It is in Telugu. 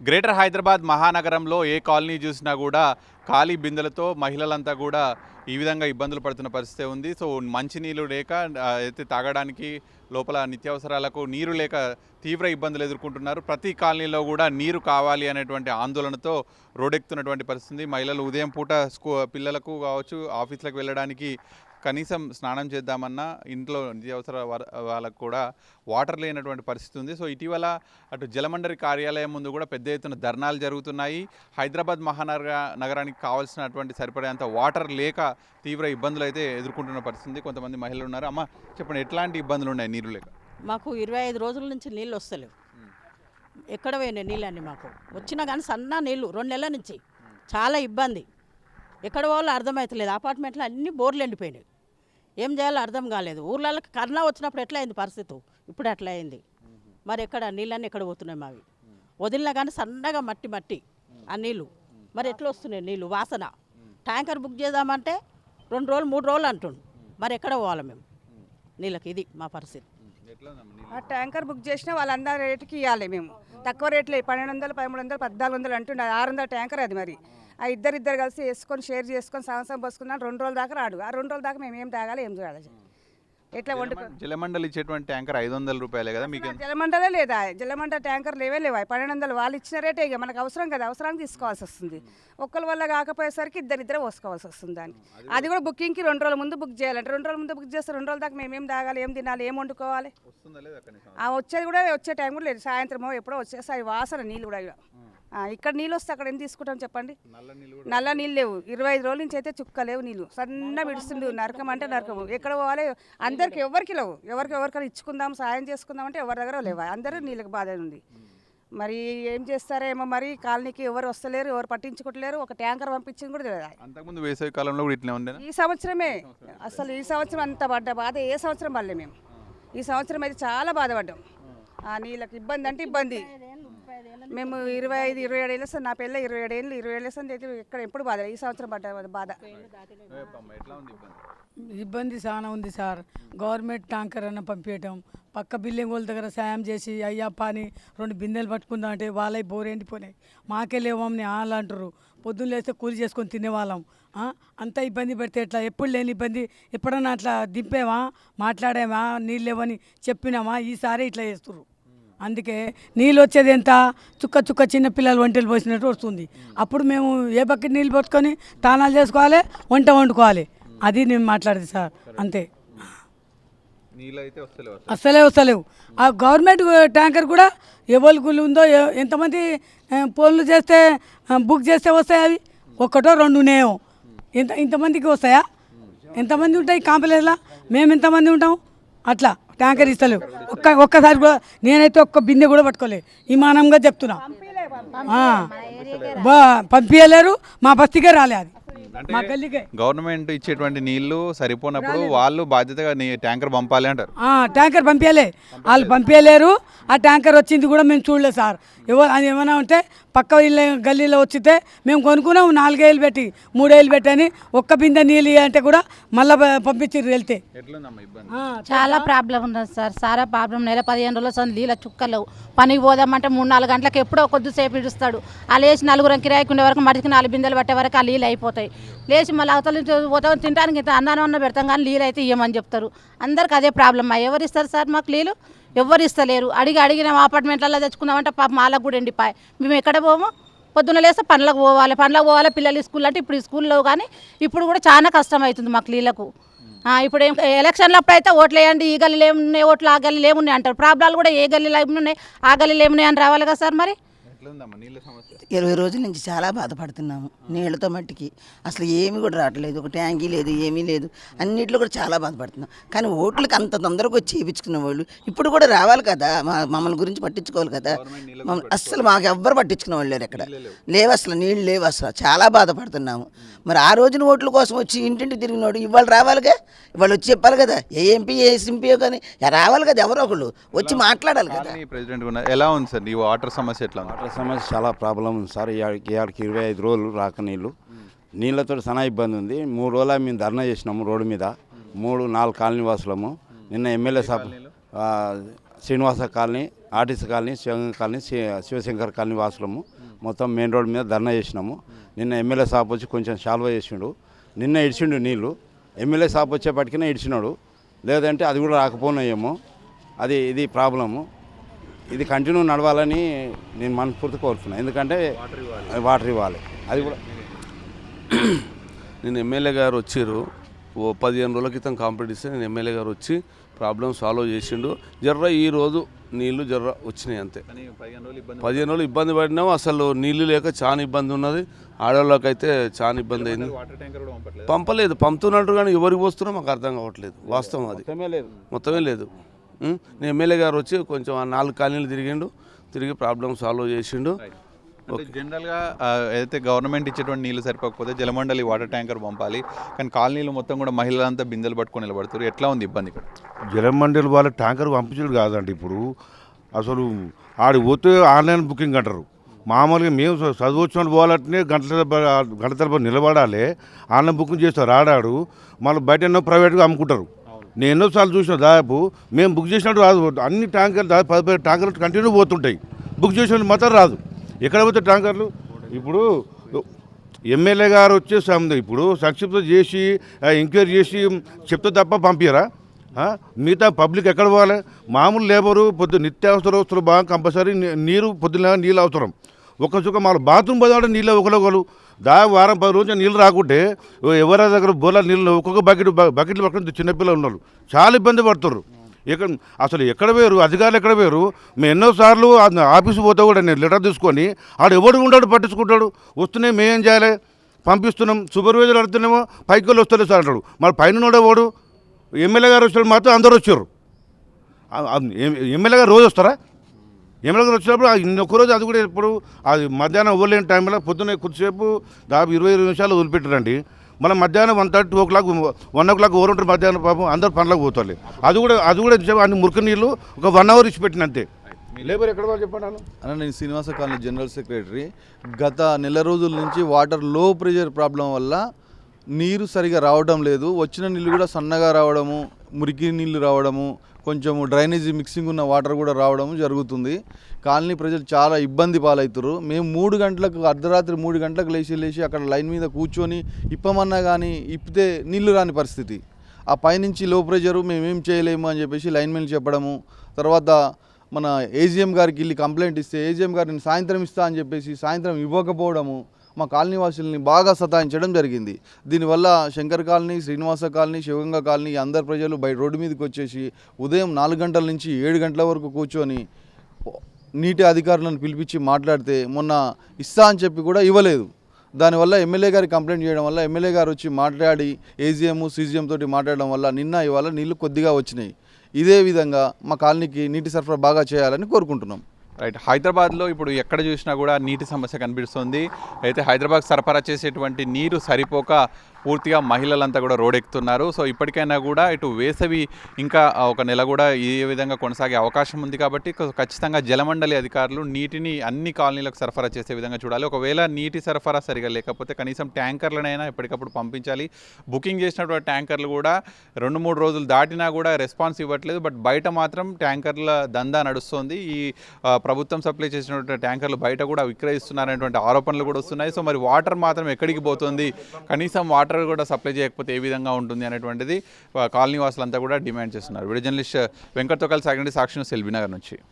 గ్రేటర్ హైదరాబాద్ మహానగరంలో ఏ కాలనీ చూసినా కూడా ఖాళీ బిందెలతో మహిళలంతా కూడా ఈ విధంగా ఇబ్బందులు పడుతున్న పరిస్థితి ఉంది. సో మంచినీళ్ళు లేక అయితే తాగడానికి లోపల నిత్యావసరాలకు నీరు లేక తీవ్ర ఇబ్బందులు ఎదుర్కొంటున్నారు. ప్రతి కాలనీలో కూడా నీరు కావాలి అనేటువంటి ఆందోళనతో రోడ్డెక్కుతున్నటువంటి పరిస్థితి. మహిళలు ఉదయం పూట పిల్లలకు కావచ్చు ఆఫీసులకు వెళ్ళడానికి కనీసం స్నానం చేద్దామన్నా ఇంట్లో నిత్యావసర వాళ్ళకు కూడా వాటర్ లేనటువంటి పరిస్థితి ఉంది. సో ఇటీవల అటు జలమండలి కార్యాలయం ముందు కూడా పెద్ద ఎత్తున ధర్నాలు జరుగుతున్నాయి. హైదరాబాద్ నగరానికి కావాల్సినటువంటి సరిపడేంత వాటర్ లేక తీవ్ర ఇబ్బందులు అయితే ఎదుర్కొంటున్న పరిస్థితి. కొంతమంది మహిళలు ఉన్నారు. అమ్మ చెప్పండి, ఎట్లాంటి ఇబ్బందులు ఉన్నాయి నీరు లేక? మాకు 25 రోజుల నుంచి నీళ్ళు వస్తలేవు. ఎక్కడ పోయినాయి నీళ్ళన్నీ? మాకు వచ్చినా కానీ సన్న నీళ్ళు 2 నెలల నుంచి చాలా ఇబ్బంది. ఎక్కడ పోవాలో అర్థమవుతలేదు. అపార్ట్మెంట్లో అన్ని బోర్లు ఎండిపోయినాయి. ఏం చేయాలో అర్థం కాలేదు. ఊర్లకి కరోనా వచ్చినప్పుడు ఎట్లా అయింది పరిస్థితి, ఇప్పుడు అట్లా అయింది. మరి ఎక్కడ నీళ్ళన్నీ ఎక్కడ పోతున్నాయి? మావి వదిలినా కానీ సన్నగా మట్టి మట్టి ఆ నీళ్ళు మరి ఎట్లా వస్తున్నాయి నీళ్ళు? వాసన. ట్యాంకర్ బుక్ చేద్దామంటే 2 రోజులు 3 రోజులు అంటుండు. మరి ఎక్కడ పోవాలి మేము నీళ్ళకి? ఇది మా పరిస్థితి. ఆ ట్యాంకర్ బుక్ చేసినా వాళ్ళందరూ రేటుకి ఇవ్వాలి. మేము తక్కువ రేట్లు 1200, 1300, 1400 అంటుండే. 600 ట్యాంకర్ అది. మరి ఆ ఇద్దరు కలిసి వేసుకొని షేర్ చేసుకొని సంవత్సరం పోసుకున్నాను. 2 రోజుల దాకా రాడు. ఆ 2 రోజుల దాకా మేము ఏం తాగాలి, ఏం చేయాలి, ఎట్లా వండుకో? జలమండలి ఇచ్చేటువంటి ట్యాంకర్ 500 రూపాయలే కదా మీకు? జలమండలే లేదా? జలమండలి ట్యాంకర్ లేవే లేవా? 1200 వాళ్ళు ఇచ్చిన రేటే. ఇక మనకు అవసరం కదా, అవసరానికి తీసుకోవాల్సి వస్తుంది. ఒక్కరి వల్ల కాకపోయేసరికి ఇద్దరు పోసుకోవాల్సి వస్తుంది దాన్ని. అది కూడా బుకింగ్కి 2 రోజుల ముందు బుక్ చేయాలంటే 2 రోజుల ముందు బుక్ చేస్తే 2 రోజుల దాకా మేము ఏం తాగాలి, ఏం తినాలి, ఏం వండుకోవాలి? వచ్చేది కూడా వచ్చే టైం కూడా లేదు. సాయంత్రం ఎప్పుడో వచ్చేస్తాయి వాసన నీళ్ళు కూడా. ఇక్కడ నీళ్ళు వస్తే అక్కడ ఏం తీసుకుంటాం చెప్పండి? నల్ల నీళ్ళు లేవు. 25 రోజుల నుంచి అయితే చుక్క లేవు నీళ్ళు. సన్న విడుస్తుండు. నరకం అంటే నరకం. ఎక్కడ పోవాలి? అందరికి ఎవరికి లేవు. ఎవరికైనా ఇచ్చుకుందాం, సాయం చేసుకుందాం అంటే ఎవరి దగ్గర లేవు. అందరూ నీళ్ళకి బాధ ఉంది. మరి ఏం చేస్తారేమో. మరి కాలనీకి ఎవరు వస్తలేరు, ఎవరు పట్టించుకోవట్లేరు. ఒక ట్యాంకర్ పంపించింది కూడా తెలియదు. అంతకుముందు వేసవి కాలంలో కూడా ఇట్లా ఉండే. ఈ సంవత్సరమే అసలు ఈ సంవత్సరం అంత పడ్డ బాధ ఏ సంవత్సరం పడలే మేము. ఈ సంవత్సరం అయితే చాలా బాధపడ్డాం. ఆ నీళ్ళకి ఇబ్బంది అంటే ఇబ్బంది. మేము 25-27 ఏళ్ళు వస్తాం. నా పిల్ల 27 ఏళ్ళు వస్తుంది. అయితే ఇక్కడ ఎప్పుడు బాధ. ఈ సంవత్సరం పడ్డ బాధ. ఇబ్బంది చాలా ఉంది సార్. గవర్నమెంట్ ట్యాంకర్ అన్న పంపించటం, పక్క బిల్డింగ్ వాళ్ళ దగ్గర సాయం చేసి అయ్యప్ప అని 2 బిందెలు పట్టుకుందాం అంటే వాళ్ళవి బోర్ ఎండిపోయినాయి. మాకే లేవని వాళ్ళు అంటారు. పొద్దున్న లేస్తే కూలి చేసుకొని తినేవాళ్ళం. అంత ఇబ్బంది పెడితే ఎట్లా? ఎప్పుడు లేని ఇబ్బంది. ఎప్పుడన్నా అట్లా దింపేమా, మాట్లాడామా, నీళ్ళు లేవని చెప్పినామా? ఈసారి ఇట్లా చేస్తుర్రు. అందుకే నీళ్ళు వచ్చేది ఎంత? చుక్క చిన్న పిల్లలు వంటలు పోసినట్టు వస్తుంది. అప్పుడు మేము ఏ బకెట్ నీళ్ళు పట్టుకొని తానాలు చేసుకోవాలి, వంట వండుకోవాలి. అది నేను మాట్లాడేది సార్. అంతే. అస్సలే వస్తలేవు. ఆ గవర్నమెంట్ ట్యాంకర్ కూడా ఎవరికి ఉందో, ఎంతమంది ఫోన్లు చేస్తే బుక్ చేస్తే వస్తాయి. అవి 1-2 ఉన్నాయేమో. ఇంతమందికి వస్తాయా? ఎంతమంది ఉంటాయి కాంప్లెక్స్లో? మేము ఎంతమంది ఉంటాం? అట్లా ట్యాంకర్ ఇస్తలేవు. ఒక్కసారి కూడా నేనైతే ఒక్క బిందె కూడా పట్టుకోలేదు. ఇమానంగా చెప్తున్నా. పంపించలేరు. మా బస్తీకే రాలే. అది మా గల్లీకే. గవర్నమెంట్ ఇచ్చేటువంటి నీళ్లు సరిపోనప్పుడు వాళ్ళు బాధ్యతగా ట్యాంకర్ పంపాలి అంటారు. ట్యాంకర్ పంపించలే. వాళ్ళు పంపించలేరు. ఆ ట్యాంకర్ వచ్చింది కూడా మేము చూడలేదు సార్. అది ఏమైనా ఉంటే పక్క గల్లీలో వచ్చితే మేము కొనుక్కున్నాం. 4 ఏళ్ళు పెట్టి 3 ఏళ్ళు పెట్టి అని ఒక్క బిందె నీళ్ళు అంటే కూడా మళ్ళీ పంపించారు. వెళ్తే చాలా ప్రాబ్లం ఉన్నది సార్. సారా ప్రాబ్లం. నెల 15 రోజులు వస్తుంది. నీళ్ళ చుక్కలు. పనికి పోదామంటే 3-4 గంటలకు ఎప్పుడో కొద్దిసేపు ఇడుస్తాడు. ఆ లేచి 4 కిరాయికి ఉండే వరకు మడికి 4 బిందెలు పట్టే వరకు ఆ నీళ్ళు అయిపోతాయి. లేచి మళ్ళీ అవతల పోతాం. తినడానికి ఇంత అన్నానం పెడతాం కానీ నీళ్ళు అయితే ఇవ్వమని చెప్తారు. అందరికి అదే ప్రాబ్లం. ఎవరు ఇస్తారు సార్ మాకు నీళ్ళు? ఎవరు ఇస్తలేరు. అడిగిన అపార్ట్మెంట్లలో తెచ్చుకుందామంటే పాప మాలకు కూడా ఎండిపోయి మేము ఎక్కడ పోము. పొద్దున్న లేస్తే పనులకు పోవాలి. పిల్లలు స్కూల్ అంటే ఇప్పుడు స్కూల్లో కానీ ఇప్పుడు కూడా చాలా కష్టం అవుతుంది మాకు నీళ్ళకు. ఇప్పుడు ఎలక్షన్లు అప్పుడు అయితే ఓట్లు వేయండి, ఈ గల్లీలు ఏమున్నాయి, ఓట్లు ఆ గల్లీలు ఏమున్నాయి అంటారు. ప్రాబ్లాలు కూడా ఏ గల్లీలు ఏమున్నాయి, ఆ గల్లీలు ఏమున్నాయి అని రావాలి కదా సార్. మరి 20 రోజుల నుంచి చాలా బాధపడుతున్నాము నీళ్ళతో మట్టికి. అసలు ఏమి కూడా రావట్లేదు. ఒక ట్యాంకీ లేదు, ఏమీ లేదు. అన్నింటిలో కూడా చాలా బాధపడుతున్నాం. కానీ ఓట్లకి అంత తొందరగా వచ్చి చేయించుకున్న వాళ్ళు ఇప్పుడు కూడా రావాలి కదా. మమ్మల్ని గురించి పట్టించుకోవాలి కదా. అసలు మాకు ఎవ్వరు పట్టించుకున్న వాళ్ళు లేరు. ఎక్కడ లేవు అసలు నీళ్ళు లేవు. అసలు చాలా బాధపడుతున్నాము. మరి ఆ రోజున ఓట్ల కోసం వచ్చి ఇంటింటికి తిరిగినోడు ఇవాళ రావాలిగా. ఇవాళ వచ్చి చెప్పాలి కదా. ఏ ఎంపీ ఏ సింపీయో కానీ రావాలి కదా. ఎవరో ఒకళ్ళు వచ్చి మాట్లాడాలి కదా. ప్రెసిడెంట్ ఎలా ఉంది సార్ ఈ వాటర్ సమస్య? ఎట్లా? వాటర్ సమస్య చాలా ప్రాబ్లం ఉంది సార్. ఇవాడికి 25 రోజులు రాక నీళ్ళతో చాలా ఇబ్బంది ఉంది. 3 రోజులు మేము ధర్నా చేసినాము రోడ్డు మీద. 3-4 కాలనీ వాసులము. నిన్న ఎమ్మెల్యే సాబ్ Srinivasa colony, RTC colony, Sivaganga colony, Sivashankar colony వాసులము మొత్తం మెయిన్ రోడ్ మీద ధర్నా చేసినాము. నిన్న ఎమ్మెల్యే సాబ్ వచ్చి కొంచెం సాల్వ్ చేసిండు. నిన్న ఇడిచిండు నీళ్ళు. ఎమ్మెల్యే సాబ్ వచ్చేపటికినే ఇడిచినాడు, లేదంటే అది కూడా రాకపోయినాయేమో. ఇది ప్రాబ్లము. ఇది కంటిన్యూ నడవాలని నేను మనస్ఫూర్తి కోరుతున్నాను. ఎందుకంటే వాటర్ ఇవ్వాలి. అది కూడా నేను ఎమ్మెల్యే గారు వచ్చారు, ఓ 15 రోజుల క్రితం కంప్లీట్ ఇస్తే నేను ఎమ్మెల్యే గారు వచ్చి ప్రాబ్లం సాల్వ్ చేసిండు. ఈరోజు నీళ్లు వచ్చినాయి అంతే. 15 రోజులు ఇబ్బంది పడినాము. అసలు నీళ్లు లేక చాలా ఇబ్బంది ఉన్నది. ఆడవాళ్ళకైతే చాలా ఇబ్బంది అయింది. పంపలేదు, పంపుతున్నట్టు కానీ ఎవరికి పోస్తున్నారో మాకు అర్థం కావట్లేదు. వాస్తవం అది మొత్తమే లేదు. నేను ఎమ్మెల్యే గారు వచ్చి కొంచెం 4 కాలనీలు తిరిగి ప్రాబ్లం సాల్వ్ చేసిండు. జనరల్గా ఏదైతే గవర్నమెంట్ ఇచ్చేటువంటి నీళ్ళు సరిపోకపోతే జలమండలి వాటర్ ట్యాంకర్ పంపాలి, కానీ కాలనీలు మొత్తం కూడా మహిళలంతా బిందెలు పట్టుకొని నిలబడుతారు. ఎట్లా ఉంది ఇబ్బంది ఇక్కడ? జలమండలి వాళ్ళ ట్యాంకర్ పంపించడం కాదండి. ఇప్పుడు అసలు ఆడి పోతే ఆన్లైన్ బుకింగ్ అంటారు. మామూలుగా మేము చదువువచ్చిన పోవాలంటే గంట తరబడి నిలబడాలి. ఆన్లైన్ బుకింగ్ చేస్తారు, రాడాడు. మళ్ళీ బయట ఎన్నో ప్రైవేట్గా అమ్ముకుంటారు. నేను ఎన్నోసార్లు చూసిన, దాదాపు మేము బుక్ చేసినట్టు రాదు. అన్ని ట్యాంకర్లు దాదాపు 10 ట్యాంకర్లు కంటిన్యూ పోతుంటాయి. బుక్ చేసినట్టు మాత్రం రాదు. ఎక్కడ పోతే ట్యాంకర్లు? ఇప్పుడు ఎమ్మెల్యే గారు వచ్చే ఇప్పుడు సంక్షిప్తం చేసి ఎంక్వైరీ చేసి చెప్తే తప్ప పంపించరా? మిగతా పబ్లిక్ ఎక్కడ పోవాలి? మామూలు లేబరు నిత్యావసర వస్తువులు బాగా కంపల్సరీ నీరు పొద్దున నీళ్ళు అవసరం. ఒక చుక్క మన బాత్రూమ్ పోదామంటే నీళ్ళు ఒకరు వారం 10 రోజులు నీళ్ళు రాకుంటే ఎవరి దగ్గర బోలా నీళ్ళు ఒక్కొక్క బకెట్లు పట్టుకుని చిన్నపిల్లలు ఉన్నారు, చాలా ఇబ్బంది పడుతున్నారు. ఎక్కడ వేరు అధికారులు ఎక్కడ వేరు? మేము ఎన్నోసార్లు ఆఫీసు పోతే కూడా నేను లెటర్ తీసుకొని ఆడు ఎవడు ఉంటాడు పట్టించుకుంటాడు. వస్తున్నాయి మేమేం చేయాలి? పంపిస్తున్నాం. సూపర్వైజర్ అడుగుతున్నామో పైకి వాళ్ళు వస్తలేదు సార్ అంటాడు. మరి పైన వాడు ఎమ్మెల్యే గారు వచ్చినప్పుడు మాత్రం అందరూ వచ్చారు. ఎమ్మెల్యే గారు రోజు వస్తారా? ఎమ్మెల్యే గారు వచ్చినప్పుడు ఒక్కరోజు అది కూడా ఇప్పుడు అది మధ్యాహ్నం ఇవ్వలేని టైంలో పొద్దున్న కొద్దిసేపు దాదాపు 20 నిమిషాలు వదిలిపెట్టారండి. మనం మధ్యాహ్నం 1:30, 2 o'clock 1 o'clock ఓరుంటారు. మధ్యాహ్నం పాపం అందరు పనులకు పోతారు. అది కూడా అన్ని మురికి నీళ్ళు ఒక 1 hour ఇచ్చి పెట్టిన అంతే. లేబర్ ఎక్కడ వాళ్ళు చెప్పండి అన్న. నేను శ్రీనివాస కాలనీ జనరల్ సెక్రటరీ. గత నెల రోజుల నుంచి వాటర్ లో ప్రెషర్ ప్రాబ్లం వల్ల నీరు సరిగా రావడం లేదు. వచ్చిన నీళ్ళు కూడా సన్నగా రావడము, మురికి నీళ్ళు రావడము, కొంచెము డ్రైనేజీ మిక్సింగ్ ఉన్న వాటర్ కూడా రావడం జరుగుతుంది. కాలనీ ప్రజలు చాలా ఇబ్బంది పాలవుతారు. మేము 3 గంటలకు అర్ధరాత్రి 3 గంటలకు లేచి అక్కడ లైన్ మీద కూర్చొని ఇప్పమన్నా కానీ ఇప్పితే నీళ్లు రాని పరిస్థితి. ఆ పైనుంచి లో ప్రెషరు మేమేం చేయలేము అని చెప్పేసి లైన్ మెన్లు చెప్పడము. తర్వాత మన ఏజీఎం గారికి వెళ్ళి కంప్లైంట్ ఇస్తే ఏజీఎం గారిని సాయంత్రం ఇస్తా అని చెప్పేసి సాయంత్రం ఇవ్వకపోవడము మా కాలనీ వాసుల్ని బాగా సతాయించడం జరిగింది. దీనివల్ల Shankar colony, Srinivasa colony, Sivaganga colony అందరు ప్రజలు బయట రోడ్డు మీదకి వచ్చేసి ఉదయం 4 గంటల నుంచి 7 గంటల వరకు కూర్చొని నీటి అధికారులను పిలిపించి మాట్లాడితే మొన్న ఇస్తా అని చెప్పి కూడా ఇవ్వలేదు. దానివల్ల ఎమ్మెల్యే గారికి కంప్లైంట్ చేయడం వల్ల ఎమ్మెల్యే గారు వచ్చి మాట్లాడి ఏజీఎం, సీజీఎం తోటి మాట్లాడడం వల్ల ఇవాళ నీళ్లు కొద్దిగా వచ్చినాయి. ఇదే విధంగా మా కాలనీకి నీటి సరఫరా బాగా చేయాలని కోరుకుంటున్నాం. రైట్. హైదరాబాద్లో ఇప్పుడు ఎక్కడ చూసినా కూడా నీటి సమస్య కనిపిస్తుంది. అయితే హైదరాబాద్ సరఫరా చేసేటువంటి నీరు సరిపోక పూర్తిగా మహిళలంతా కూడా రోడెక్కుతున్నారు. సో ఇప్పటికైనా కూడా ఇటు వేసవి ఇంకా 1 నెల కూడా ఈ విధంగా కొనసాగే అవకాశం ఉంది. కాబట్టి ఖచ్చితంగా జలమండలి అధికారులు నీటిని అన్ని కాలనీలకు సరఫరా చేసే విధంగా చూడాలి. ఒకవేళ నీటి సరఫరా సరిగా లేకపోతే కనీసం ట్యాంకర్లనైనా ఎప్పటికప్పుడు పంపించాలి. బుకింగ్ చేసినటువంటి ట్యాంకర్లు కూడా 2-3 రోజులు దాటినా కూడా రెస్పాన్స్ ఇవ్వట్లేదు. బట్ బయట మాత్రం ట్యాంకర్ల దందా నడుస్తుంది. ఈ ప్రభుత్వం సప్లై చేసినటువంటి ట్యాంకర్లు బయట కూడా విక్రయిస్తున్నారనేటువంటి ఆరోపణలు కూడా వస్తున్నాయి. సో మరి వాటర్ మాత్రం ఎక్కడికి పోతుంది? కనీసం వాటర్ కూడా సప్లై చేయకపోతే ఏ విధంగా ఉంటుంది అనేటువంటిది కాలనీ వాసులంతా కూడా డిమాండ్ చేస్తున్నారు. వీడియో జర్నలిస్ట్ వెంకట్తో కలిసి సాక్షి న్యూస్ ఎల్బీ నగర్ నుంచి.